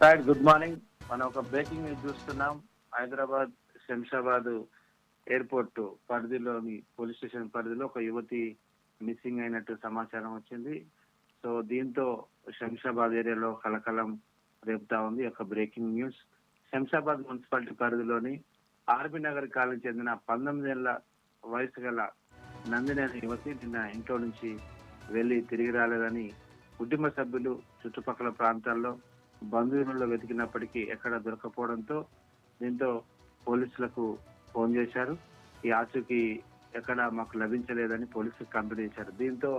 Right, good morning. మనం ఒక breaking news చూస్తున్నాం. హైదరాబాద్ శంషాబాద్ ఎయిర్పోర్ట్ పరిధిలోని పోలీస్ స్టేషన్ పరిధిలో ఒక యువతి మిస్సింగ్ అయినట్టు సమాచారం వచ్చింది. సో దీంతో శంషాబాద్ ఏరియాలో కలకలం రేపుతా ఉంది. ఒక బ్రేకింగ్ న్యూస్. శంషాబాద్ మున్సిపాలిటీ పరిధిలోని ఆర్బీ నగర్ కాలనీ చెందిన 19 ఏళ్ల వయసు గల నందిని అనే యువతి నిన్న ఇంట్లో నుంచి వెళ్లి తిరిగి రాలేదని కుటుంబ సభ్యులు చుట్టుపక్కల ప్రాంతాల్లో బంధువులలో వెతికినప్పటికీ ఎక్కడ దొరకపోవడంతో దీంతో పోలీసులకు ఫోన్ చేశారు. ఈ ఆచూకీ ఎక్కడ మాకు లభించలేదని పోలీసులకు కంప్లైంట్ చేశారు. దీంతో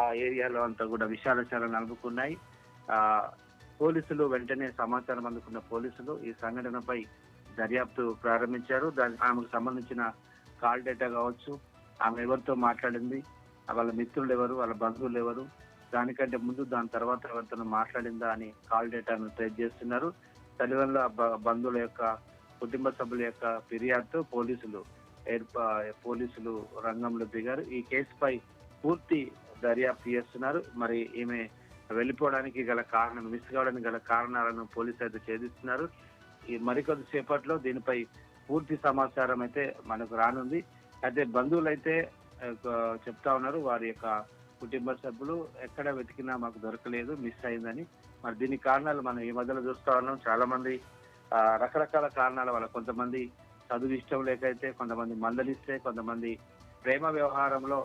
ఆ ఏరియాలో అంతా కూడా విషాదశాలను అలుముకున్నాయి. పోలీసులు వెంటనే సమాచారం అందుకున్న పోలీసులు ఈ సంఘటనపై దర్యాప్తు ప్రారంభించారు. ఆమెకు సంబంధించిన కాల్ డేటా కావచ్చు, ఆమె ఎవరితో మాట్లాడింది, వాళ్ళ మిత్రులు ఎవరు, వాళ్ళ బంధువులు ఎవరు, దానికంటే ముందు దాని తర్వాత ఎవరితో మాట్లాడిందా అని కాల్ డేటాను ట్రేస్ చేస్తున్నారు. తల్లిదండ్రుల బంధువుల యొక్క కుటుంబ సభ్యుల యొక్క ఫిర్యాదుతో పోలీసులు రంగంలో దిగారు. ఈ కేసుపై పూర్తి దర్యాప్తు చేస్తున్నారు. మరి ఈమె వెళ్ళిపోవడానికి గల కారణం, మిస్ కావడానికి గల కారణాలను పోలీసు అయితే ఛేదిస్తున్నారు. ఈ మరికొద్ది సేపట్లో దీనిపై పూర్తి సమాచారం అయితే మనకు రానుంది. అయితే బంధువులు అయితే చెప్తా ఉన్నారు, వారి యొక్క కుటుంబ సభ్యులు ఎక్కడ వెతికినా మాకు దొరకలేదు, మిస్ అయిందని. మరి దీని కారణాలు మనం ఈ మధ్యలో చూస్తా ఉన్నాం. చాలా మంది రకరకాల కారణాల వల్ల, కొంతమంది చదువు ఇష్టం లేకైతే, కొంతమంది మందలిస్తే, కొంతమంది ప్రేమ వ్యవహారంలో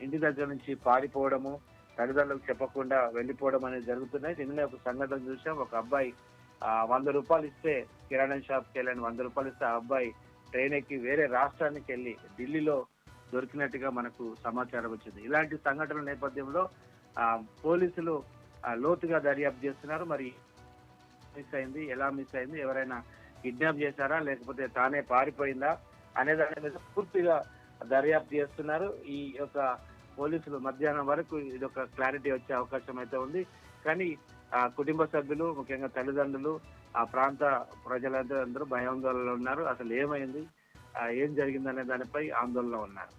ఇంటి దగ్గర నుంచి పారిపోవడము, తల్లిదండ్రులకు చెప్పకుండా వెళ్ళిపోవడం అనేది జరుగుతున్నాయి. నిన్ననే ఒక సంఘటన చూసాం. ఒక అబ్బాయి 100 రూపాయలు ఇస్తే, కిరాణా షాప్కి వెళ్ళని 100 రూపాయలు ఇస్తే ఆ అబ్బాయి ట్రైన్ ఎక్కి వేరే రాష్ట్రానికి వెళ్ళి ఢిల్లీలో దొరికినట్టుగా మనకు సమాచారం వచ్చింది. ఇలాంటి సంఘటనల నేపథ్యంలో పోలీసులు లోతుగా దర్యాప్తు చేస్తున్నారు. మరి మిస్ అయింది, ఎలా మిస్ అయింది, ఎవరైనా కిడ్నాప్ చేశారా, లేకపోతే తానే పారిపోయిందా అనే దాని మీద పూర్తిగా దర్యాప్తు చేస్తున్నారు. ఈ యొక్క పోలీసులు మధ్యాహ్నం వరకు ఇది ఒక క్లారిటీ వచ్చే అవకాశం అయితే ఉంది. కానీ కుటుంబ సభ్యులు, ముఖ్యంగా తల్లిదండ్రులు, ఆ ప్రాంత ప్రజలందరూ భయాందోళనలో ఉన్నారు. అసలు ఏమైంది, ఏం జరిగిందనే దానిపై ఆందోళనలో ఉన్నారు.